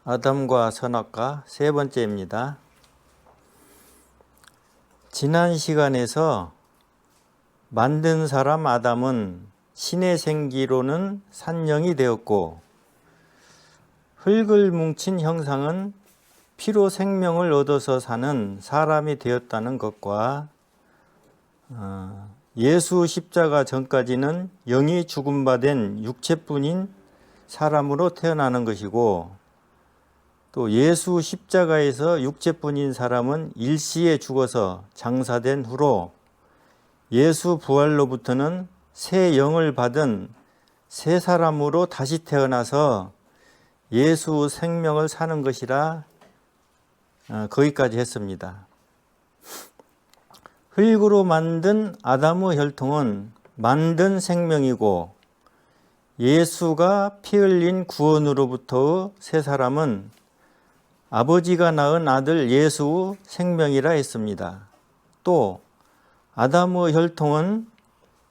아담과 선악과 세 번째입니다. 지난 시간에서 만든 사람 아담은 신의 생기로는 산령이 되었고, 흙을 뭉친 형상은 피로 생명을 얻어서 사는 사람이 되었다는 것과 예수 십자가 전까지는 영이 죽음 바 된 육체뿐인 사람으로 태어나는 것이고, 또 예수 십자가에서 육체뿐인 사람은 일시에 죽어서 장사된 후로 예수 부활로부터는 새 영을 받은 새 사람으로 다시 태어나서 예수 생명을 사는 것이라 거기까지 했습니다. 흙으로 만든 아담의 혈통은 만든 생명이고, 예수가 피 흘린 구원으로부터의 새 사람은 아버지가 낳은 아들 예수의 생명이라 했습니다. 또 아담의 혈통은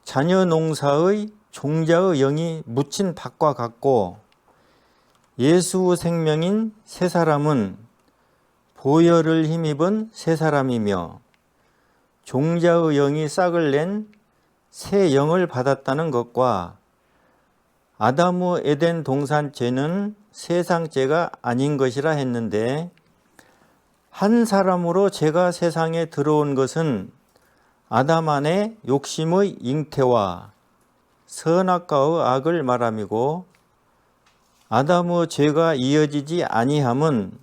자녀 농사의 종자의 영이 묻힌 밭과 같고, 예수의 생명인 새 사람은 보혈을 힘입은 새 사람이며, 종자의 영이 싹을 낸 새 영을 받았다는 것과, 아담의 에덴 동산 죄는 세상죄가 아닌 것이라 했는데, 한 사람으로 죄가 세상에 들어온 것은 아담 안에 욕심의 잉태와 선악과의 악을 말함이고, 아담의 죄가 이어지지 아니함은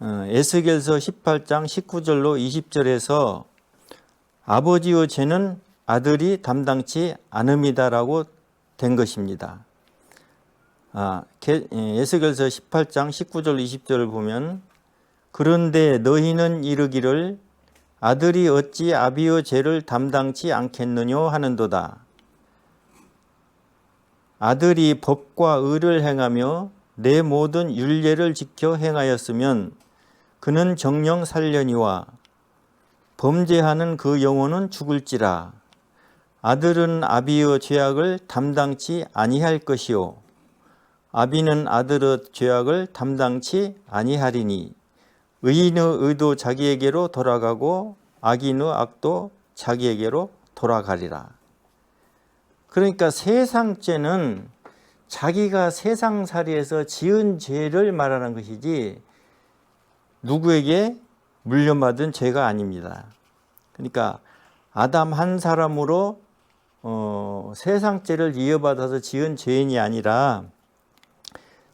에스겔서 18장 19절로 20절에서 아버지의 죄는 아들이 담당치 않음이다라고 된 것입니다. 에스겔서 18장 19절 20절을 보면, 그런데 너희는 이르기를 아들이 어찌 아비의 죄를 담당치 않겠느냐 하는도다. 아들이 법과 의를 행하며 내 모든 율례를 지켜 행하였으면 그는 정령 살려니와 범죄하는 그 영혼은 죽을지라. 아들은 아비의 죄악을 담당치 아니할 것이요 아비는 아들의 죄악을 담당치 아니하리니, 의인의 의도 자기에게로 돌아가고 악인의 악도 자기에게로 돌아가리라. 그러니까 세상죄는 자기가 세상살이에서 지은 죄를 말하는 것이지 누구에게 물려받은 죄가 아닙니다. 그러니까 아담 한 사람으로 세상죄를 이어받아서 지은 죄인이 아니라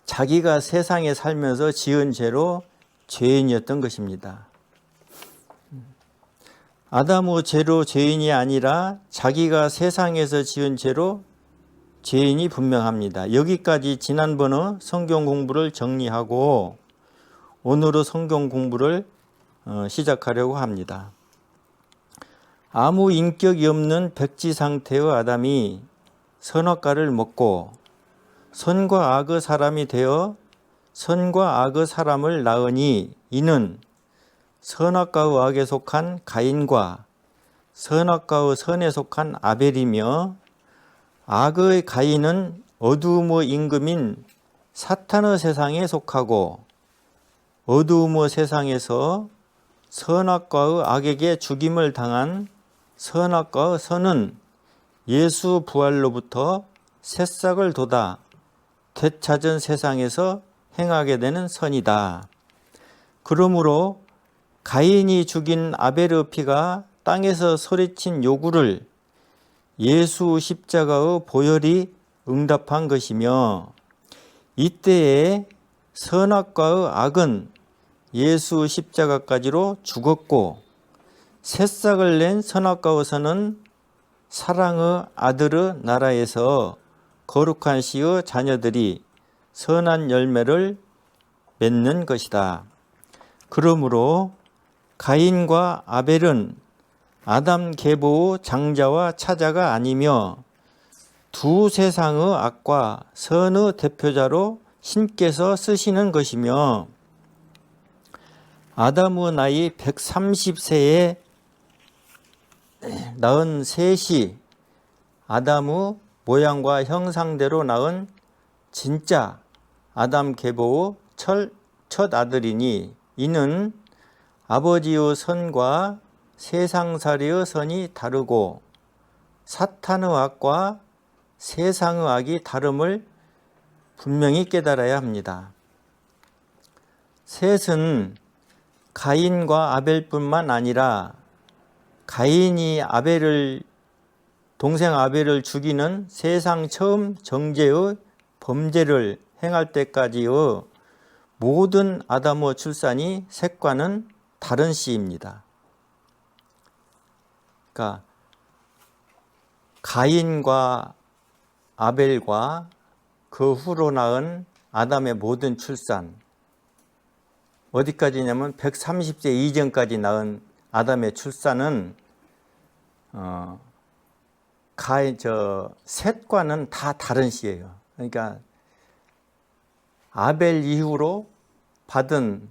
자기가 세상에 살면서 지은 죄로 죄인이었던 것입니다. 아담의 죄로 죄인이 아니라 자기가 세상에서 지은 죄로 죄인이 분명합니다. 여기까지 지난번의 성경 공부를 정리하고 오늘의 성경 공부를 시작하려고 합니다. 아무 인격이 없는 백지 상태의 아담이 선악과를 먹고 선과 악의 사람이 되어 선과 악의 사람을 낳으니, 이는 선악과의 악에 속한 가인과 선악과의 선에 속한 아벨이며, 악의 가인은 어두움의 임금인 사탄의 세상에 속하고, 어두움의 세상에서 선악과의 악에게 죽임을 당한 선악과의 선은 예수 부활로부터 새싹을 돋아 되찾은 세상에서 행하게 되는 선이다. 그러므로 가인이 죽인 아벨의 피가 땅에서 소리친 요구를 예수 십자가의 보혈이 응답한 것이며, 이때에 선악과의 악은 예수 십자가까지로 죽었고, 새싹을 낸 선악과의 선은 사랑의 아들의 나라에서 거룩한 씨의 자녀들이 선한 열매를 맺는 것이다. 그러므로 가인과 아벨은 아담 계보의 장자와 차자가 아니며 두 세상의 악과 선의 대표자로 신께서 쓰시는 것이며, 아담의 나이 130세에 낳은 셋이 아담의 모양과 형상대로 낳은 진짜 아담 계보의 첫 아들이니 이는 아버지의 선과 세상살이의 선이 다르고 사탄의 악과 세상의 악이 다름을 분명히 깨달아야 합니다. 셋은 가인과 아벨뿐만 아니라 가인이 동생 아벨을 죽이는 세상 처음 정죄의 범죄를 행할 때까지의 모든 아담의 출산이 셋과는 다른 시입니다. 그러니까 가인과 아벨과 그 후로 낳은 아담의 모든 출산, 어디까지냐면 130세 이전까지 낳은 아담의 출산은 셋과는 다 다른 시예요. 그러니까 아벨 이후로 받은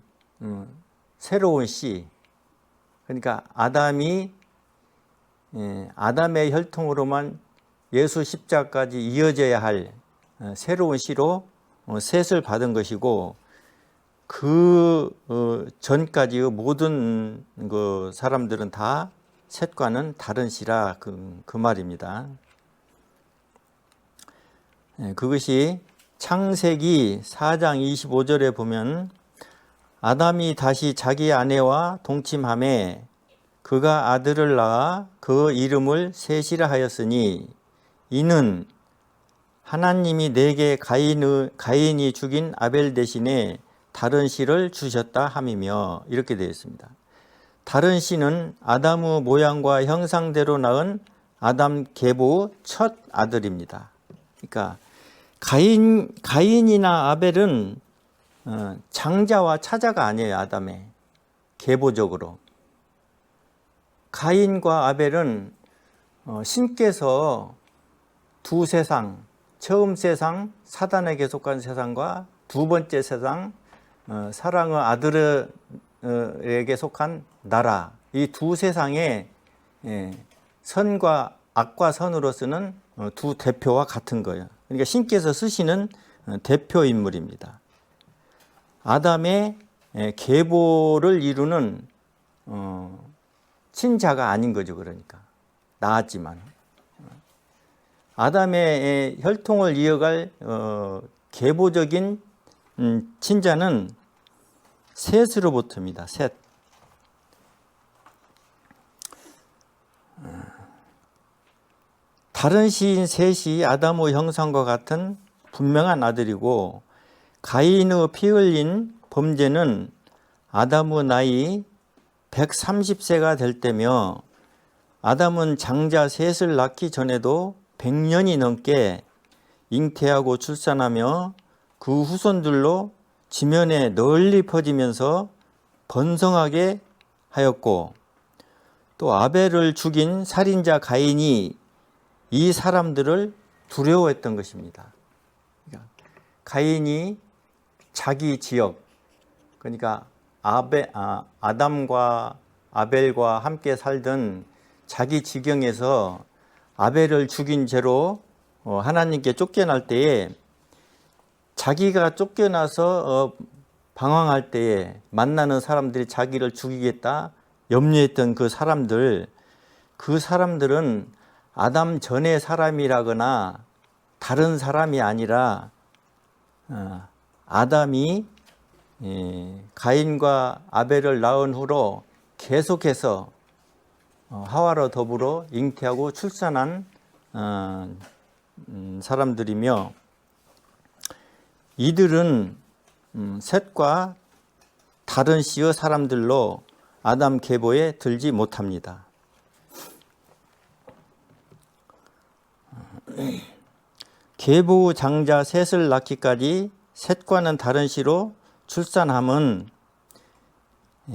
새로운 씨, 그러니까 아담의 혈통으로만 예수 십자가까지 이어져야 할 새로운 씨로 셋을 받은 것이고, 그 전까지의 모든 그 사람들은 다 셋과는 다른 씨라 그 말입니다. 그것이 창세기 4장 25절에 보면 아담이 다시 자기 아내와 동침하매 그가 아들을 낳아 그 이름을 셋이라 하였으니 이는 하나님이 내게 가인이 죽인 아벨 대신에 다른 씨를 주셨다 함이며, 이렇게 되어 있습니다. 다른 씨는 아담의 모양과 형상대로 낳은 아담 계보의 첫 아들입니다. 그러니까 가인이나 아벨은 장자와 차자가 아니에요. 아담의 계보적으로. 가인과 아벨은 신께서 두 세상, 처음 세상 사단에게 속한 세상과 두 번째 세상 사랑의 아들에게 속한 나라, 이 두 세상의 선과 악과 선으로서는 두 대표와 같은 거예요. 그러니까 신께서 쓰시는 대표 인물입니다. 아담의 계보를 이루는 친자가 아닌 거죠. 그러니까 낳았지만 아담의 혈통을 이어갈 계보적인 친자는 셋으로부터입니다. 셋. 다른 시인 셋이 아담의 형상과 같은 분명한 아들이고, 가인의 피 흘린 범죄는 아담의 나이 130세가 될 때며, 아담은 장자 셋을 낳기 전에도 100년이 넘게 잉태하고 출산하며 그 후손들로 지면에 널리 퍼지면서 번성하게 하였고, 또 아벨을 죽인 살인자 가인이 이 사람들을 두려워했던 것입니다. 그러니까 가인이 자기 지역, 그러니까 아담과 아벨과 함께 살던 자기 지경에서 아벨을 죽인 죄로 하나님께 쫓겨날 때에, 자기가 쫓겨나서 방황할 때에 만나는 사람들이 자기를 죽이겠다 염려했던 그 사람들은 아담 전의 사람이라거나 다른 사람이 아니라 아담이 가인과 아벨을 낳은 후로 계속해서 하와로 더불어 잉태하고 출산한 사람들이며, 이들은 셋과 다른 씨의 사람들로 아담 계보에 들지 못합니다. 계보 장자 셋을 낳기까지 셋과는 다른 씨로 출산함은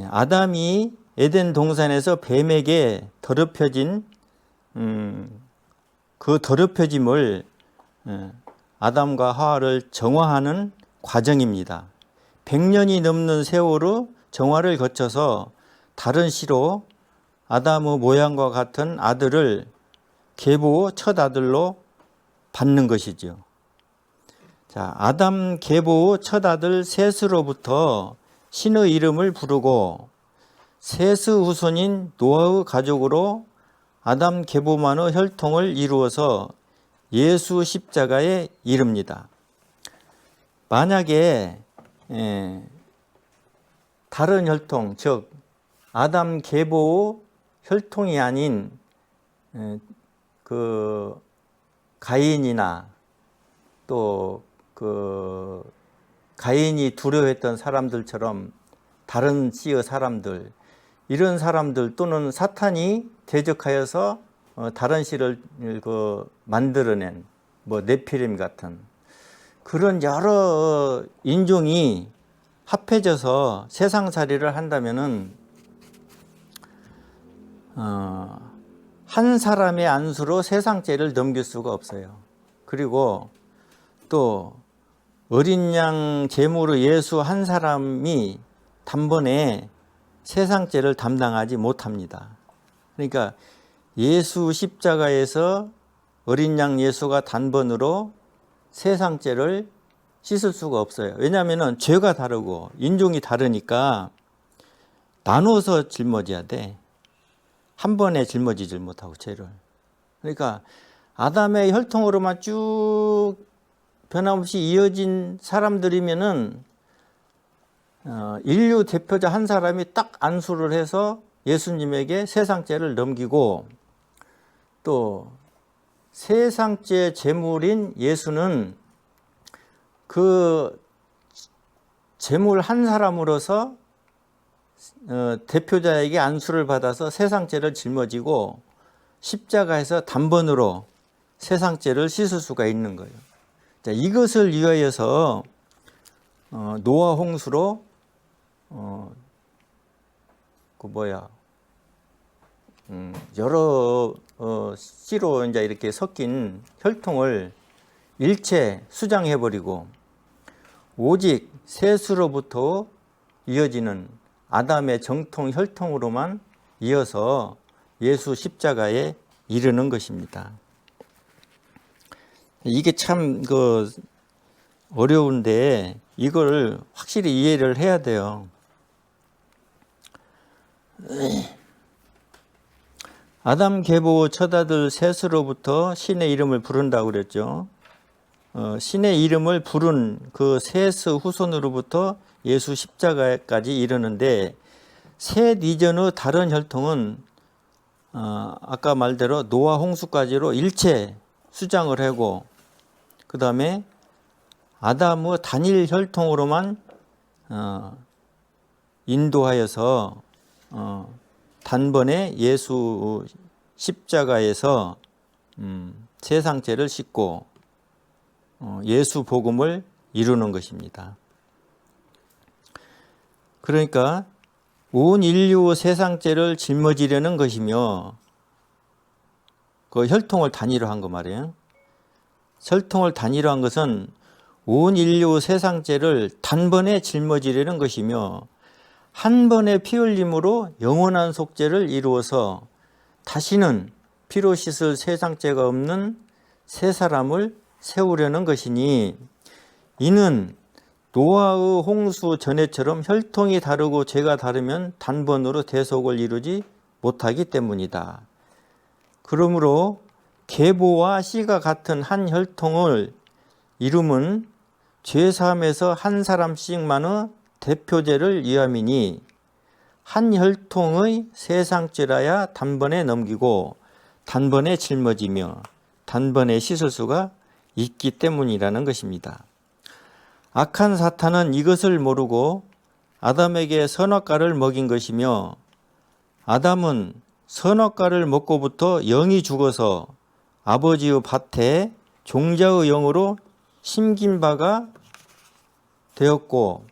아담이 에덴 동산에서 뱀에게 더럽혀진 그 더럽혀짐을 아담과 하와를 정화하는 과정입니다. 100년이 넘는 세월의 정화를 거쳐서 다른 씨로 아담의 모양과 같은 아들을 계보의 첫 아들로 받는 것이죠. 자, 아담 계보 후 첫 아들 셋으로부터 신의 이름을 부르고 셋의 후손인 노아의 가족으로 아담 계보만의 혈통을 이루어서 예수 십자가에 이릅니다. 만약에 다른 혈통, 즉 아담 계보 혈통이 아닌 그 가인이나 또 그 가인이 두려워했던 사람들처럼 다른 씨의 사람들, 이런 사람들 또는 사탄이 대적하여서 다른 씨를 만들어낸 뭐 네피림 같은 그런 여러 인종이 합해져서 세상살이를 한다면은 한 사람의 안수로 세상죄를 넘길 수가 없어요. 그리고 또 어린 양 제물의 예수 한 사람이 단번에 세상죄를 담당하지 못합니다. 그러니까 예수 십자가에서 어린 양 예수가 단번으로 세상죄를 씻을 수가 없어요. 왜냐하면 죄가 다르고 인종이 다르니까 나눠서 짊어져야 돼. 한 번에 짊어지질 못하고 죄를. 그러니까 아담의 혈통으로만 쭉 변함없이 이어진 사람들이면은 인류 대표자 한 사람이 딱 안수를 해서 예수님에게 세상죄를 넘기고 또 세상죄 제물인 예수는 그 제물 한 사람으로서 대표자에게 안수를 받아서 세상죄를 짊어지고 십자가에서 단번으로 세상죄를 씻을 수가 있는 거예요. 자, 이것을 위하여서 노아 홍수로 여러 씨로 이제 이렇게 섞인 혈통을 일체 수장해버리고 오직 셋으로부터 이어지는 아담의 정통 혈통으로만 이어서 예수 십자가에 이르는 것입니다. 이게 참 어려운데 이걸 확실히 이해를 해야 돼요. 아담 계보 첫 아들 셋으로부터 신의 이름을 부른다고 그랬죠. 신의 이름을 부른 그 셋의 후손으로부터 예수 십자가까지 이르는데 셋 이전의 다른 혈통은 아까 말대로 노아 홍수까지로 일체 수장을 하고 그 다음에 아담의 단일 혈통으로만 인도하여서 단번에 예수 십자가에서 세상죄를 씻고 예수 복음을 이루는 것입니다. 그러니까 온 인류 세상죄를 짊어지려는 것이며 그 혈통을 단위로한 거 말이에요. 혈통을 단위로한 것은 온 인류 세상죄를 단번에 짊어지려는 것이며 한 번의 피 흘림으로 영원한 속죄를 이루어서 다시는 피로 씻을 세상죄가 없는 새 사람을 세우려는 것이니 이는 노아의 홍수 전에처럼 혈통이 다르고 죄가 다르면 단번으로 대속을 이루지 못하기 때문이다. 그러므로 계보와 씨가 같은 한 혈통을 이름은 죄사함에서 한 사람씩만의 대표죄를 위함이니 한 혈통의 세상죄라야 단번에 넘기고 단번에 짊어지며 단번에 씻을 수가 있기 때문이라는 것입니다. 악한 사탄은 이것을 모르고 아담에게 선악과를 먹인 것이며 아담은 선악과를 먹고부터 영이 죽어서 아버지의 밭에 종자의 영으로 심긴 바가 되었고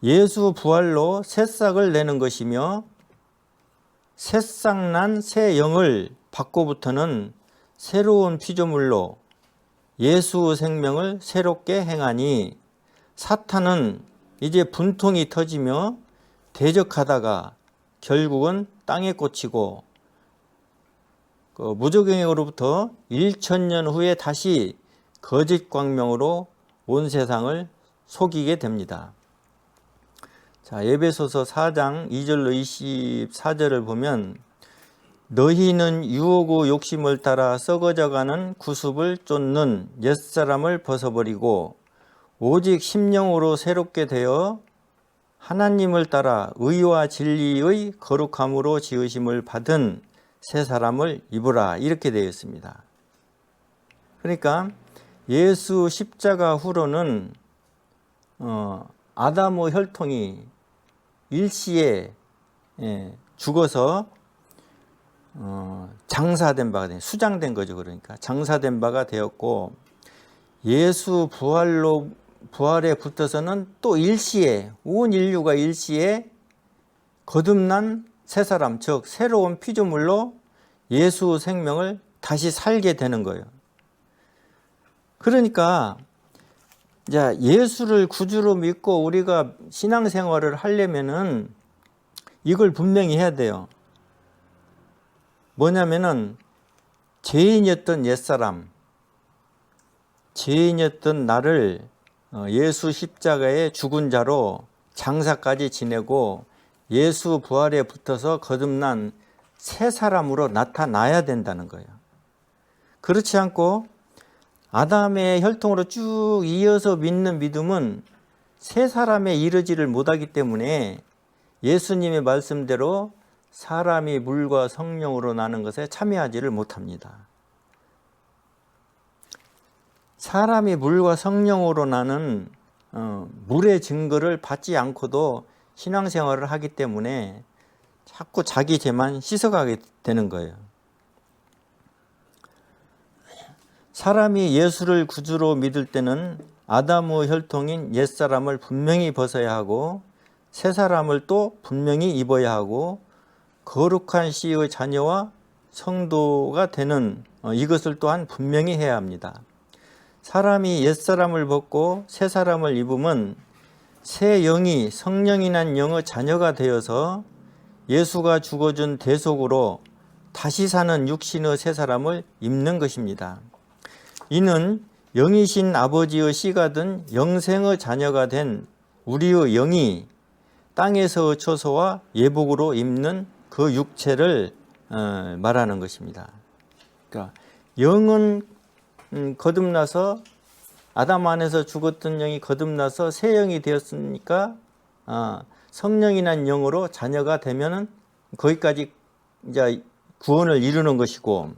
예수 부활로 새싹을 내는 것이며 새싹 난 새 영을 받고부터는 새로운 피조물로 예수의 생명을 새롭게 행하니 사탄은 이제 분통이 터지며 대적하다가 결국은 땅에 꽂히고 무저갱으로부터 1000년 후에 다시 거짓 광명으로 온 세상을 속이게 됩니다. 자, 에베소서 4장 2절로 24절을 보면 너희는 유혹의 욕심을 따라 썩어져가는 구습을 쫓는 옛사람을 벗어버리고 오직 심령으로 새롭게 되어 하나님을 따라 의와 진리의 거룩함으로 지으심을 받은 새 사람을 입으라, 이렇게 되어 있습니다. 그러니까 예수 십자가 후로는 아담의 혈통이 일시에 죽어서 장사된 바가 된, 수장된 거죠. 그러니까 장사된 바가 되었고, 예수 부활에 붙어서는 또 일시에, 온 인류가 일시에 거듭난 새 사람, 즉 새로운 피조물로 예수 생명을 다시 살게 되는 거예요. 그러니까 이제 예수를 구주로 믿고 우리가 신앙생활을 하려면은 이걸 분명히 해야 돼요. 뭐냐면은 죄인이었던 옛사람, 죄인이었던 나를 예수 십자가의 죽은 자로 장사까지 지내고 예수 부활에 붙어서 거듭난 새 사람으로 나타나야 된다는 거예요. 그렇지 않고 아담의 혈통으로 쭉 이어서 믿는 믿음은 새 사람에 이르지를 못하기 때문에 예수님의 말씀대로 사람이 물과 성령으로 나는 것에 참여하지를 못합니다. 사람이 물과 성령으로 나는 물의 증거를 받지 않고도 신앙생활을 하기 때문에 자꾸 자기 죄만 씻어가게 되는 거예요. 사람이 예수를 구주로 믿을 때는 아담의 혈통인 옛사람을 분명히 벗어야 하고 새 사람을 또 분명히 입어야 하고 거룩한 씨의 자녀와 성도가 되는 이것을 또한 분명히 해야 합니다. 사람이 옛사람을 벗고 새 사람을 입으면 새 영이 성령이란 영의 자녀가 되어서 예수가 죽어준 대속으로 다시 사는 육신의 새 사람을 입는 것입니다. 이는 영이신 아버지의 씨가 된 영생의 자녀가 된 우리의 영이 땅에서의 처소와 예복으로 입는 그 육체를 말하는 것입니다. 그러니까 영은 거듭나서 아담 안에서 죽었던 영이 거듭나서 새 영이 되었으니까 성령이란 영으로 자녀가 되면은 거기까지 이제 구원을 이루는 것이고,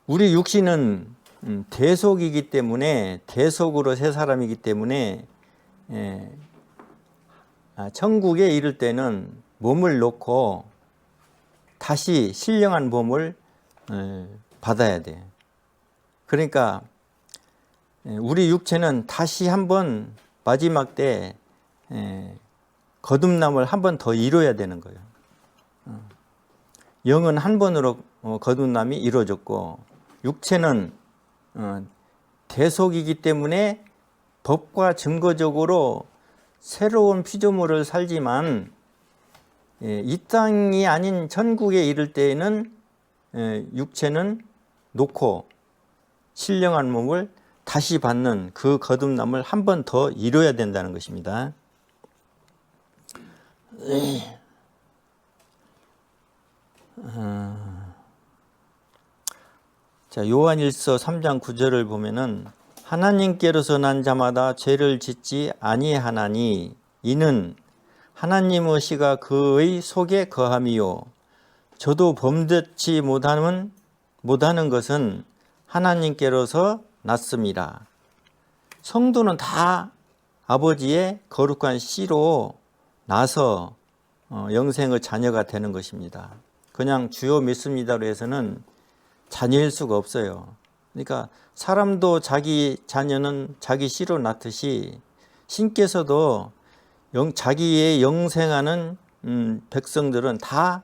우리 육신은 대속이기 때문에, 대속으로 새 사람이기 때문에 천국에 이를 때는 몸을 놓고 다시 신령한 몸을 받아야 돼. 그러니까 우리 육체는 다시 한번 마지막 때 거듭남을 한 번 더 이뤄야 되는 거예요. 영은 한 번으로 거듭남이 이루어졌고 육체는 대속이기 때문에 법과 증거적으로 새로운 피조물을 살지만 이 땅이 아닌 천국에 이를 때에는 육체는 놓고 신령한 몸을 다시 받는 그 거듭남을 한 번 더 이뤄야 된다는 것입니다. 자, 요한일서 3장 9절을 보면은 하나님께로서 난 자마다 죄를 짓지 아니하나니 이는 하나님의 씨가 그의 속에 거함이요 저도 범죄치 못하는 것은 하나님께로서 났습니다. 성도는 다 아버지의 거룩한 씨로 나서 영생의 자녀가 되는 것입니다. 그냥 주요 믿습니다로 해서는 자녀일 수가 없어요. 그러니까 사람도 자기 자녀는 자기 씨로 낳듯이 신께서도 자기의 영생하는 백성들은 다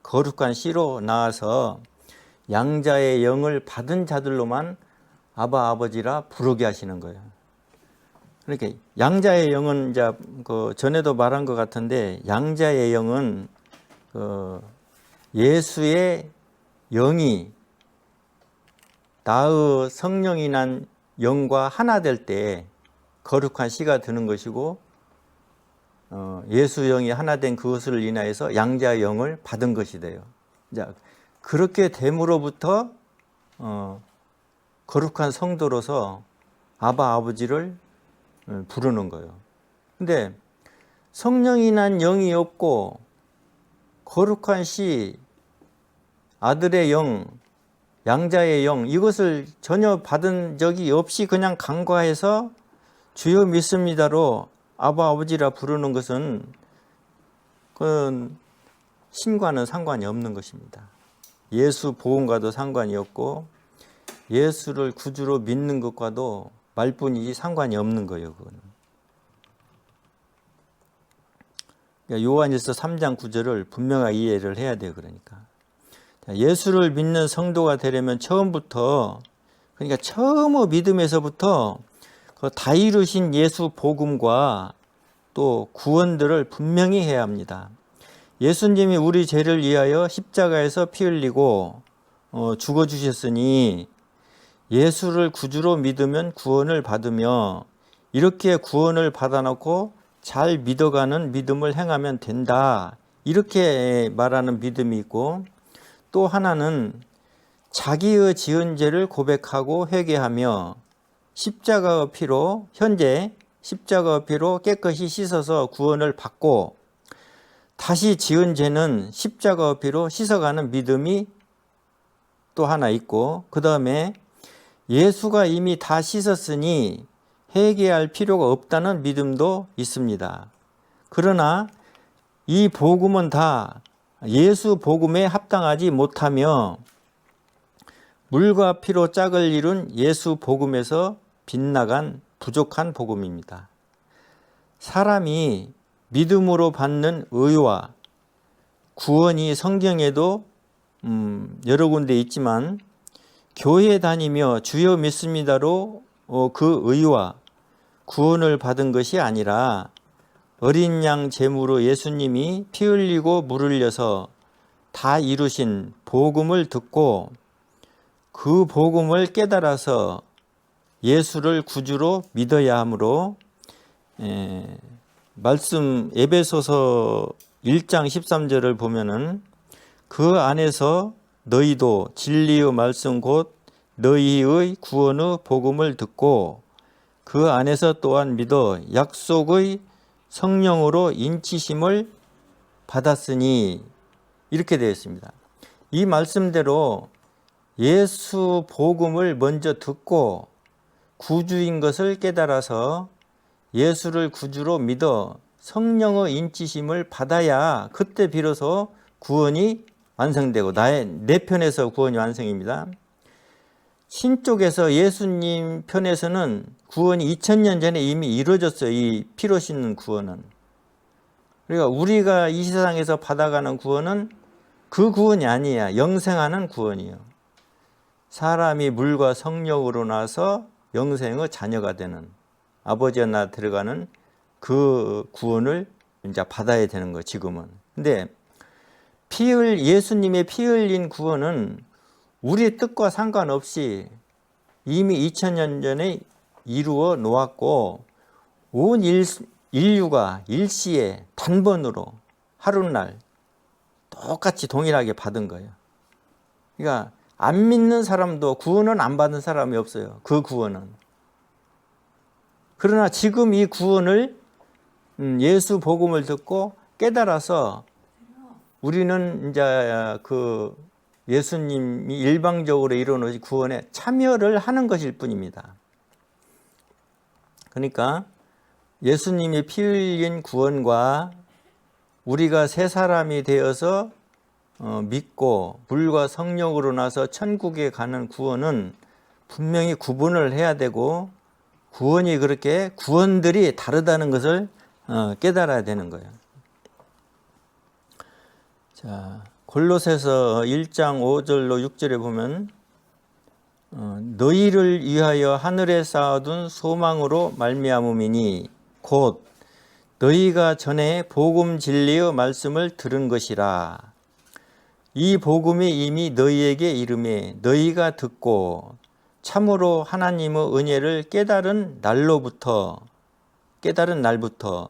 거룩한 씨로 나와서 양자의 영을 받은 자들로만 아바 아버지라 부르게 하시는 거예요. 그러니까 양자의 영은 이제 그 전에도 말한 것 같은데 양자의 영은 예수의 영이 나의 성령이 난 영과 하나 될 때 거룩한 씨가 드는 것이고 예수 영이 하나 된 그것을 인하여서 양자 영을 받은 것이 돼요. 자, 그렇게 됨으로부터 거룩한 성도로서 아바 아버지를 부르는 거예요. 근데 성령이 난 영이 없고 거룩한 씨, 아들의 영, 양자의 영, 이것을 전혀 받은 적이 없이 그냥 간과해서 주여 믿습니다로 아바 아버지라 부르는 것은 그건 신과는 상관이 없는 것입니다. 예수 복음과도 상관이 없고 예수를 구주로 믿는 것과도 말뿐이지 상관이 없는 거예요. 그거는. 그러니까 요한일서 3장 9절을 분명하게 이해를 해야 돼요. 그러니까 예수를 믿는 성도가 되려면 처음부터, 그러니까 처음 믿음에서부터 그 다 이루신 예수 복음과 또 구원들을 분명히 해야 합니다. 예수님이 우리 죄를 위하여 십자가에서 피 흘리고 죽어주셨으니 예수를 구주로 믿으면 구원을 받으며 이렇게 구원을 받아놓고 잘 믿어가는 믿음을 행하면 된다. 이렇게 말하는 믿음이 있고, 또 하나는 자기의 지은 죄를 고백하고 회개하며 십자가의 피로, 현재 십자가의 피로 깨끗이 씻어서 구원을 받고 다시 지은 죄는 십자가의 피로 씻어가는 믿음이 또 하나 있고, 그 다음에 예수가 이미 다 씻었으니 회개할 필요가 없다는 믿음도 있습니다. 그러나 이 복음은 다 예수 복음에 합당하지 못하며 물과 피로 짝을 이룬 예수 복음에서 빗나간 부족한 복음입니다. 사람이 믿음으로 받는 의와 구원이 성경에도 여러 군데 있지만 교회 다니며 주여 믿습니다로 그 의와 구원을 받은 것이 아니라 어린 양 제물로 예수님이 피 흘리고 물 흘려서 다 이루신 복음을 듣고 그 복음을 깨달아서 예수를 구주로 믿어야 하므로 말씀 에베소서 1장 13절을 보면은 그 안에서 너희도 진리의 말씀 곧 너희의 구원의 복음을 듣고 그 안에서 또한 믿어 약속의 성령으로 인치심을 받았으니 이렇게 되어 있습니다. 이 말씀대로 예수 복음을 먼저 듣고 구주인 것을 깨달아서 예수를 구주로 믿어 성령의 인치심을 받아야 그때 비로소 구원이 완성되고 내 편에서 구원이 완성입니다. 신 쪽에서 예수님 편에서는 구원이 2000년 전에 이미 이루어졌어요. 이 피로 씻는 구원은. 그러니까 우리가 이 세상에서 받아가는 구원은 그 구원이 아니야. 영생하는 구원이에요. 사람이 물과 성령으로 나서 영생의 자녀가 되는, 아버지와 나 들어가는 그 구원을 이제 받아야 되는 거 지금은. 근데 예수님의 피 흘린 구원은 우리의 뜻과 상관없이 이미 2000년 전에 이루어 놓았고 온 인류가 일시에 단번으로 하루날 똑같이 동일하게 받은 거예요. 그러니까 안 믿는 사람도 구원은 안 받은 사람이 없어요. 그 구원은. 그러나 지금 이 구원을 예수 복음을 듣고 깨달아서 우리는 이제 그 예수님이 일방적으로 이루어놓은 구원에 참여를 하는 것일 뿐입니다. 그러니까 예수님이 피 흘린 구원과 우리가 새 사람이 되어서 믿고 물과 성령으로 나서 천국에 가는 구원은 분명히 구분을 해야 되고 구원이 그렇게 구원들이 다르다는 것을 깨달아야 되는 거예요. 자, 골로새서 1장 5절로 6절에 보면 너희를 위하여 하늘에 쌓아둔 소망으로 말미암음이니 곧 너희가 전에 복음 진리의 말씀을 들은 것이라. 이 복음이 이미 너희에게 이름에 너희가 듣고 참으로 하나님의 은혜를 깨달은 날부터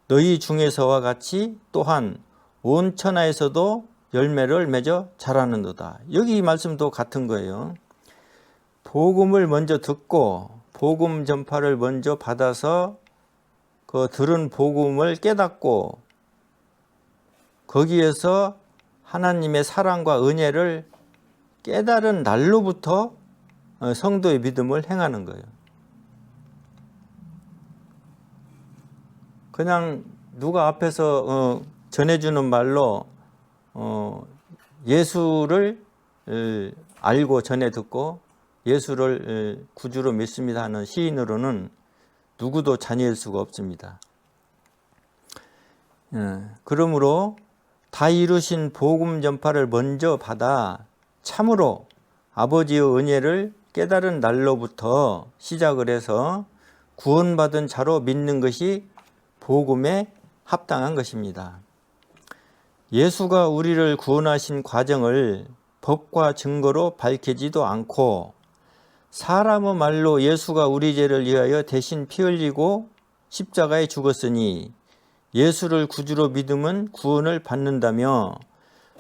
너희 중에서와 같이 또한 온 천하에서도 열매를 맺어 자라는도다. 여기 이 말씀도 같은 거예요. 복음을 먼저 듣고 복음 전파를 먼저 받아서 그 들은 복음을 깨닫고 거기에서 하나님의 사랑과 은혜를 깨달은 날로부터 성도의 믿음을 행하는 거예요. 그냥 누가 앞에서 전해주는 말로 예수를 알고 전해 듣고 예수를 구주로 믿습니다 하는 시인으로는 누구도 자녀일 수가 없습니다. 그러므로 다 이루신 복음 전파를 먼저 받아 참으로 아버지의 은혜를 깨달은 날로부터 시작을 해서 구원받은 자로 믿는 것이 복음에 합당한 것입니다. 예수가 우리를 구원하신 과정을 법과 증거로 밝히지도 않고 사람의 말로 예수가 우리 죄를 위하여 대신 피 흘리고 십자가에 죽었으니 예수를 구주로 믿으면 구원을 받는다며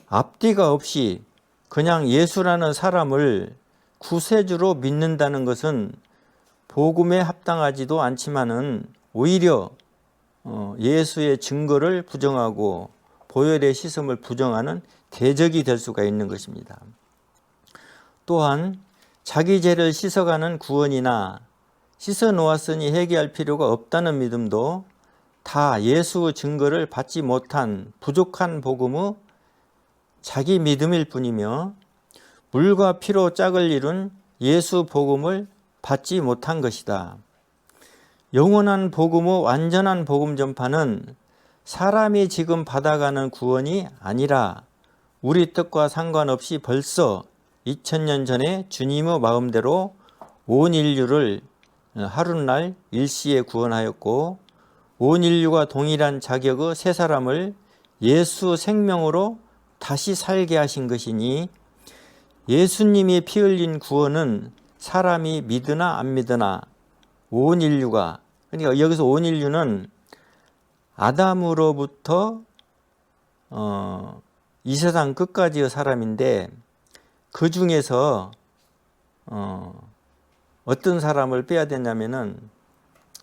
앞뒤가 없이 그냥 예수라는 사람을 구세주로 믿는다는 것은 복음에 합당하지도 않지만은 오히려 예수의 증거를 부정하고 보혈의 씻음을 부정하는 대적이 될 수가 있는 것입니다. 또한 자기 죄를 씻어가는 구원이나 씻어 놓았으니 회개할 필요가 없다는 믿음도 다 예수 증거를 받지 못한 부족한 복음의 자기 믿음일 뿐이며 물과 피로 짝을 이룬 예수 복음을 받지 못한 것이다. 영원한 복음의 완전한 복음 전파는 사람이 지금 받아가는 구원이 아니라 우리 뜻과 상관없이 벌써 2000년 전에 주님의 마음대로 온 인류를 하룻날 일시에 구원하였고 온 인류가 동일한 자격의 새 사람을 예수 생명으로 다시 살게 하신 것이니 예수님이 피 흘린 구원은 사람이 믿으나 안 믿으나 온 인류가, 그러니까 여기서 온 인류는 아담으로부터 이 세상 끝까지의 사람인데 그 중에서 어떤 사람을 빼야 되냐면은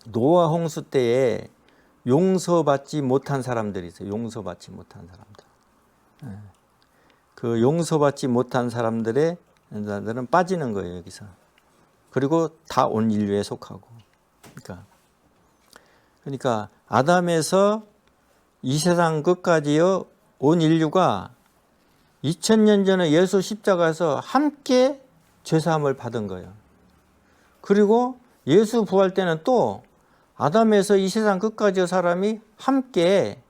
노아 홍수 때에 용서받지 못한 사람들이 있어요. 용서받지 못한 사람들. 그 용서받지 못한 사람들은 빠지는 거예요, 여기서. 그리고 다 온 인류에 속하고. 그러니까 아담에서 이 세상 끝까지요 온 인류가 2000년 전에 예수 십자가에서 함께 죄사함을 받은 거예요. 그리고 예수 부활 때는 또 아담에서 이 세상 끝까지의 사람이 함께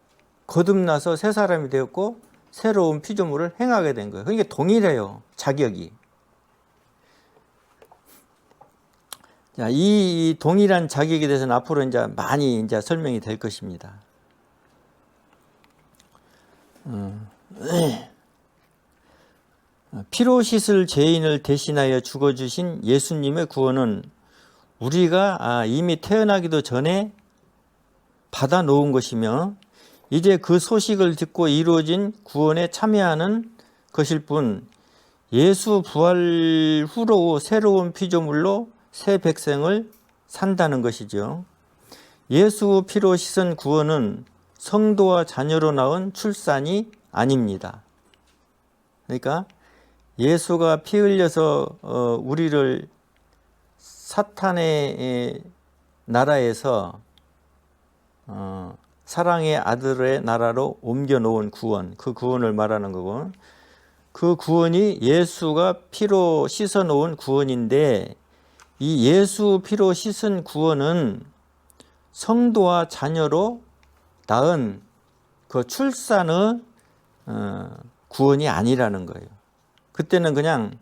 거듭나서 새 사람이 되었고 새로운 피조물을 행하게 된 거예요. 그러니까 동일해요, 자격이. 자, 이 동일한 자격에 대해서는 앞으로 이제 많이 설명이 될 것입니다. 피로 씻을 죄인을 대신하여 죽어주신 예수님의 구원은 우리가 이미 태어나기도 전에 받아 놓은 것이며 이제 그 소식을 듣고 이루어진 구원에 참여하는 것일 뿐 예수 부활 후로 새로운 피조물로 새 백성을 산다는 것이죠. 예수 피로 씻은 구원은 성도와 자녀로 낳은 출산이 아닙니다. 그러니까 예수가 피 흘려서 우리를 사탄의 나라에서 사랑의 아들의 나라로 옮겨 놓은 구원, 그 구원을 말하는 거고, 그 구원이 예수가 피로 씻어 놓은 구원인데 이 예수 피로 씻은 구원은 성도와 자녀로 낳은 그 출산의 구원이 아니라는 거예요. 그때는 그냥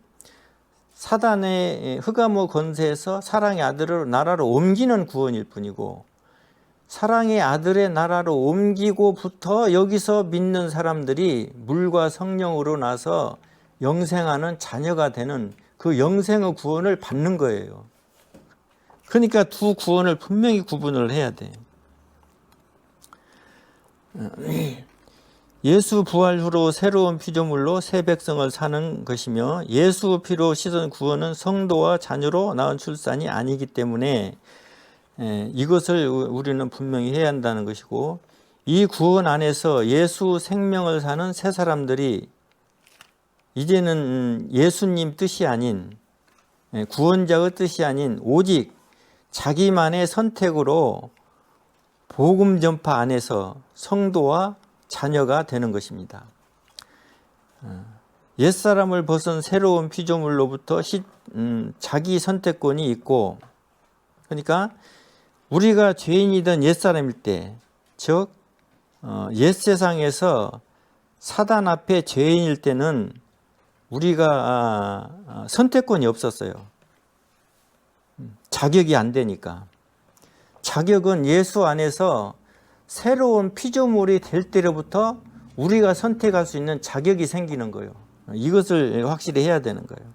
사단의 흑암의 권세에서 사랑의 아들을 나라로 옮기는 구원일 뿐이고 사랑의 아들의 나라로 옮기고부터 여기서 믿는 사람들이 물과 성령으로 나서 영생하는 자녀가 되는 그 영생의 구원을 받는 거예요. 그러니까 두 구원을 분명히 구분을 해야 돼요. 예수 부활 후로 새로운 피조물로 새 백성을 사는 것이며 예수 피로 씻은 구원은 성도와 자녀로 낳은 출산이 아니기 때문에 이것을 우리는 분명히 해야 한다는 것이고, 이 구원 안에서 예수 생명을 사는 새 사람들이 이제는 예수님 뜻이 아닌, 구원자의 뜻이 아닌 오직 자기만의 선택으로 복음 전파 안에서 성도와 자녀가 되는 것입니다. 옛사람을 벗은 새로운 피조물로부터 자기 선택권이 있고, 그러니까 우리가 죄인이던 옛사람일 때, 즉 옛세상에서 사단 앞에 죄인일 때는 우리가 선택권이 없었어요. 자격이 안 되니까. 자격은 예수 안에서 새로운 피조물이 될 때로부터 우리가 선택할 수 있는 자격이 생기는 거예요. 이것을 확실히 해야 되는 거예요.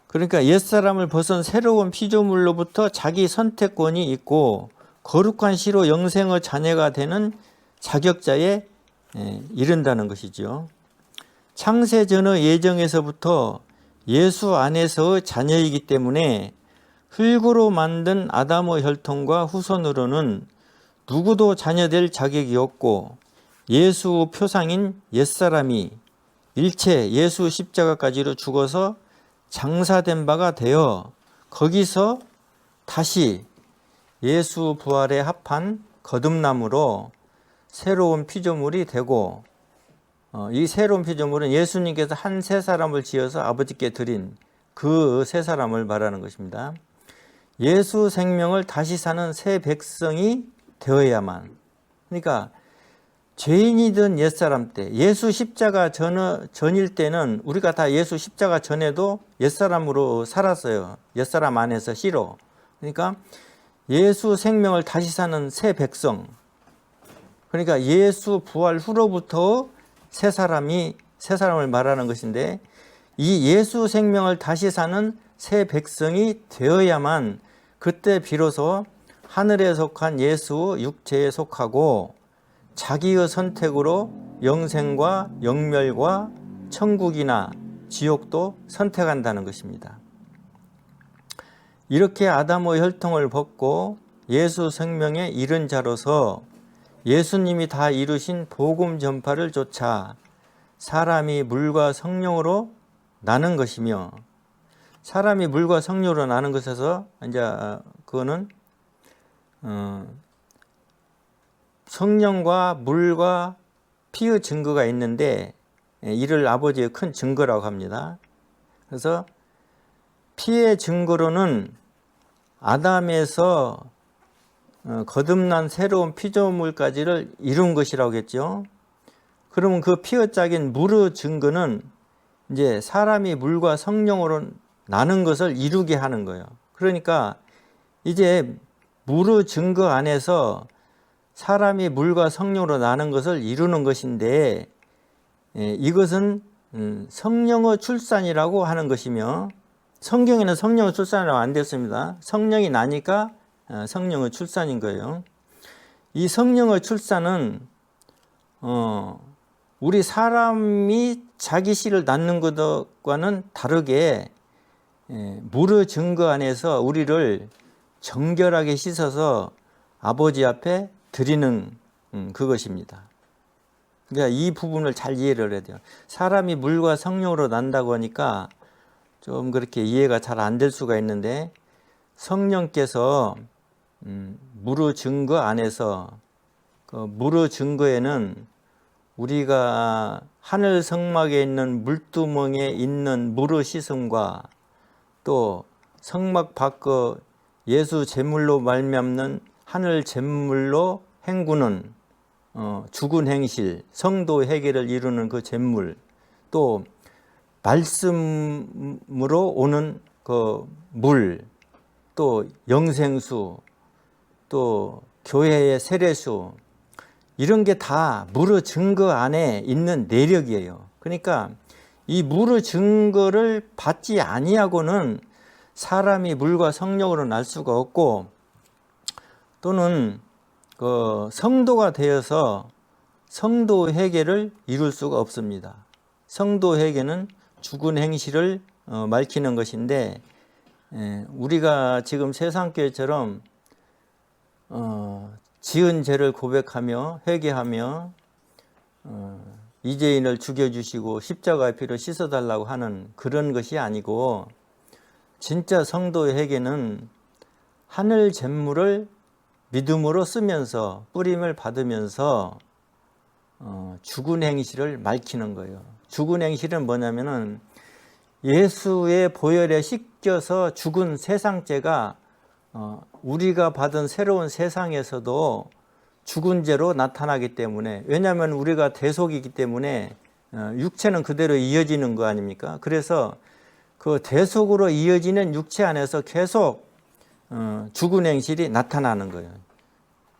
그러니까 옛사람을 벗은 새로운 피조물로부터 자기 선택권이 있고 거룩한 시로 영생의 자녀가 되는 자격자에 이른다는 것이죠. 창세 전의 예정에서부터 예수 안에서의 자녀이기 때문에 흙으로 만든 아담의 혈통과 후손으로는 누구도 자녀될 자격이 없고, 예수 표상인 옛사람이 일체 예수 십자가까지로 죽어서 장사된 바가 되어 거기서 다시 예수 부활에 합한 거듭남으로 새로운 피조물이 되고, 이 새로운 피조물은 예수님께서 한 새 사람을 지어서 아버지께 드린 그 새 사람을 말하는 것입니다. 예수 생명을 다시 사는 새 백성이 되어야만, 그러니까 죄인이든 옛사람 때, 예수 십자가 전일 때는 우리가 다 예수 십자가 전에도 옛사람으로 살았어요. 옛사람 안에서 씨로. 그러니까 예수 생명을 다시 사는 새 백성, 그러니까 예수 부활 후로부터 새 사람을 말하는 것인데, 이 예수 생명을 다시 사는 새 백성이 되어야만 그때 비로소 하늘에 속한 예수 육체에 속하고 자기의 선택으로 영생과 영멸과 천국이나 지옥도 선택한다는 것입니다. 이렇게 아담의 혈통을 벗고 예수 생명에 이른 자로서 예수님이 다 이루신 복음 전파를 쫓아 사람이 물과 성령으로 나는 것이며, 사람이 물과 성령으로 나는 것에서 이제 그거는 성령과 물과 피의 증거가 있는데 이를 아버지의 큰 증거라고 합니다. 그래서 피의 증거로는 아담에서 거듭난 새로운 피조물까지를 이룬 것이라고 했죠. 그러면 그 피의 짝인 물의 증거는 이제 사람이 물과 성령으로 나는 것을 이루게 하는 거예요. 그러니까 이제 물의 증거 안에서 사람이 물과 성령으로 나는 것을 이루는 것인데, 이것은 성령의 출산이라고 하는 것이며, 성경에는 성령의 출산이라고 안 됐습니다. 성령이 나니까 성령의 출산인 거예요. 이 성령의 출산은 우리 사람이 자기 씨를 낳는 것과는 다르게 물의 증거 안에서 우리를 정결하게 씻어서 아버지 앞에 드리는 그것입니다. 그러니까 이 부분을 잘 이해를 해야 돼요. 사람이 물과 성령으로 난다고 하니까 좀 그렇게 이해가 잘 안 될 수가 있는데, 성령께서 물의 증거 안에서, 그 물의 증거에는 우리가 하늘 성막에 있는 물두멍에 있는 물의 씻음과 또 성막 밖의 예수 제물로 말미암는 하늘 제물로 행구는 죽은 행실, 성도 회개를 이루는 그 제물, 또 말씀으로 오는 그 물, 또 영생수, 또 교회의 세례수, 이런 게 다 무르 증거 안에 있는 내력이에요. 그러니까 이 무르 증거를 받지 아니하고는 사람이 물과 성령으로 날 수가 없고, 또는 그 성도가 되어서 성도 회개를 이룰 수가 없습니다. 성도 회개는 죽은 행실을 밝히는 것인데, 우리가 지금 세상교회처럼 지은 죄를 고백하며 회개하며 이재인을 죽여주시고 십자가의 피로 씻어달라고 하는 그런 것이 아니고, 진짜 성도의 회개는 하늘 잿물을 믿음으로 쓰면서 뿌림을 받으면서 죽은 행실을 밝히는 거예요. 죽은 행실은 뭐냐면은 예수의 보혈에 씻겨서 죽은 세상죄가 우리가 받은 새로운 세상에서도 죽은 죄로 나타나기 때문에, 왜냐하면 우리가 대속이기 때문에 육체는 그대로 이어지는 거 아닙니까? 그래서 그 대속으로 이어지는 육체 안에서 계속 죽은 행실이 나타나는 거예요.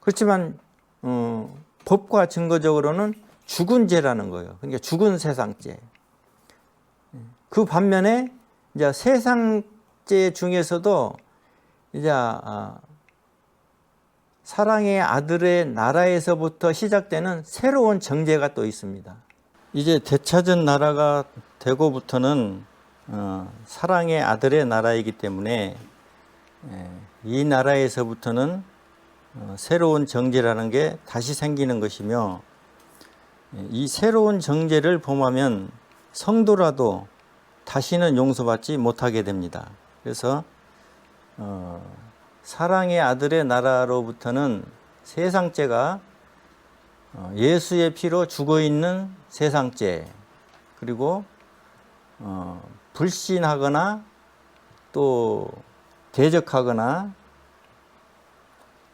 그렇지만 법과 증거적으로는 죽은 죄라는 거예요. 그러니까 죽은 세상죄. 그 반면에 이제 세상죄 중에서도 이제 사랑의 아들의 나라에서부터 시작되는 새로운 정죄가 또 있습니다. 이제 되찾은 나라가 되고부터는 사랑의 아들의 나라이기 때문에 이 나라에서부터는 새로운 정죄라는 게 다시 생기는 것이며, 이 새로운 정죄를 범하면 성도라도 다시는 용서받지 못하게 됩니다. 그래서 사랑의 아들의 나라로부터는 세상죄가 예수의 피로 죽어있는 세상죄, 그리고 불신하거나 또 대적하거나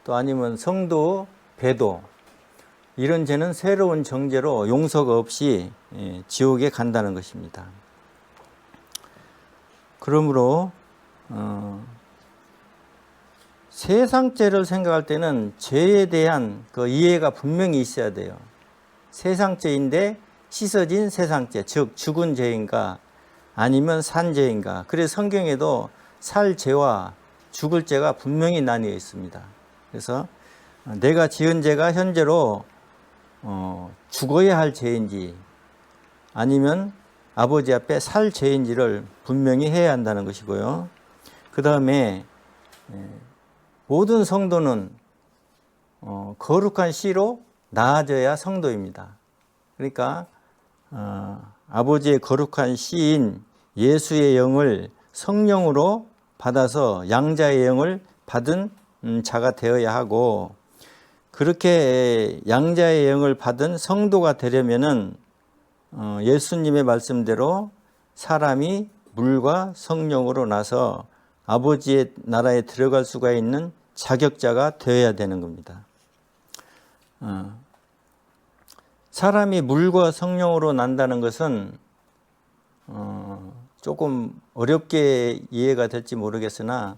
또 아니면 성도 배도, 이런 죄는 새로운 정죄로 용서가 없이 지옥에 간다는 것입니다. 그러므로 세상죄를 생각할 때는 죄에 대한 그 이해가 분명히 있어야 돼요. 세상죄인데 씻어진 세상죄, 즉 죽은 죄인가 아니면 산 죄인가. 그래서 성경에도 살 죄와 죽을 죄가 분명히 나뉘어 있습니다. 그래서 내가 지은 죄가 현재로 죽어야 할 죄인지 아니면 아버지 앞에 살 죄인지를 분명히 해야 한다는 것이고요. 그 다음에 모든 성도는 거룩한 씨로 나아져야 성도입니다. 그러니까 아버지의 거룩한 씨인 예수의 영을 성령으로 받아서 양자의 영을 받은 자가 되어야 하고, 그렇게 양자의 영을 받은 성도가 되려면은 예수님의 말씀대로 사람이 물과 성령으로 나서 아버지의 나라에 들어갈 수가 있는 자격자가 되어야 되는 겁니다. 사람이 물과 성령으로 난다는 것은 조금 어렵게 이해가 될지 모르겠으나,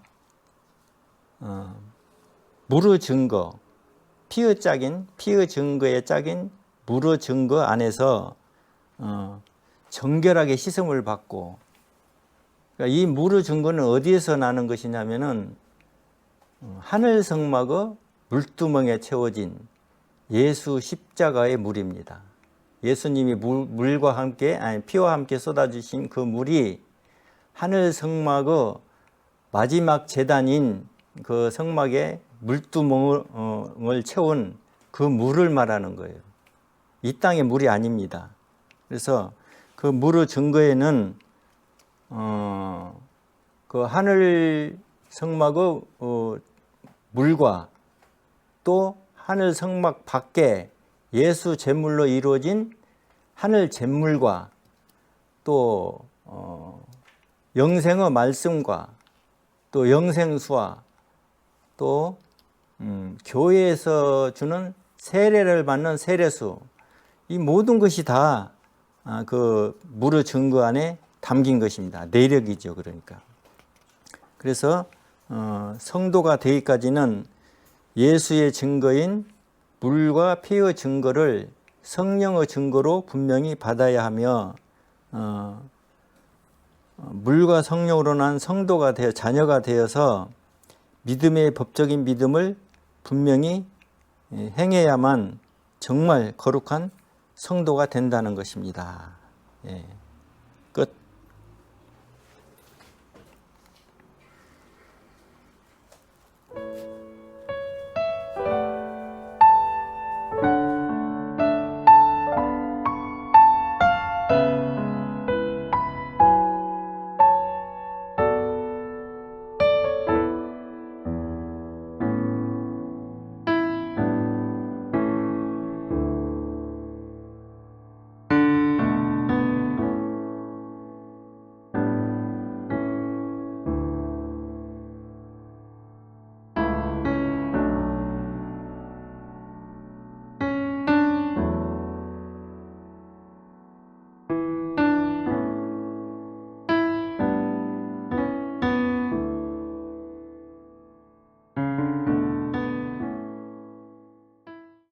무르 증거, 피의 증거의 짝인 무르 증거 안에서 정결하게 씻음을 받고, 그러니까 이 무르 증거는 어디에서 나는 것이냐면은 하늘 성막의 물두멍에 채워진 예수 십자가의 물입니다. 예수님이 물과 함께, 피와 함께 쏟아주신 그 물이 하늘 성막의 마지막 제단인 그 성막에 물두멍을 채운 그 물을 말하는 거예요. 이 땅의 물이 아닙니다. 그래서 그 물의 증거에는 그 하늘 성막의 물과 또 하늘 성막 밖에 예수 제물로 이루어진 하늘 제물과 또 영생의 말씀과 또 영생수와 또 교회에서 주는 세례를 받는 세례수, 이 모든 것이 다 그 물의 증거 안에 담긴 것입니다. 내력이죠. 그러니까. 그래서 성도가 되기까지는 예수의 증거인 물과 피의 증거를 성령의 증거로 분명히 받아야 하며 물과 성령으로 난 성도가 되어 자녀가 되어서 믿음의 법적인 믿음을 분명히 행해야만 정말 거룩한 성도가 된다는 것입니다. 예.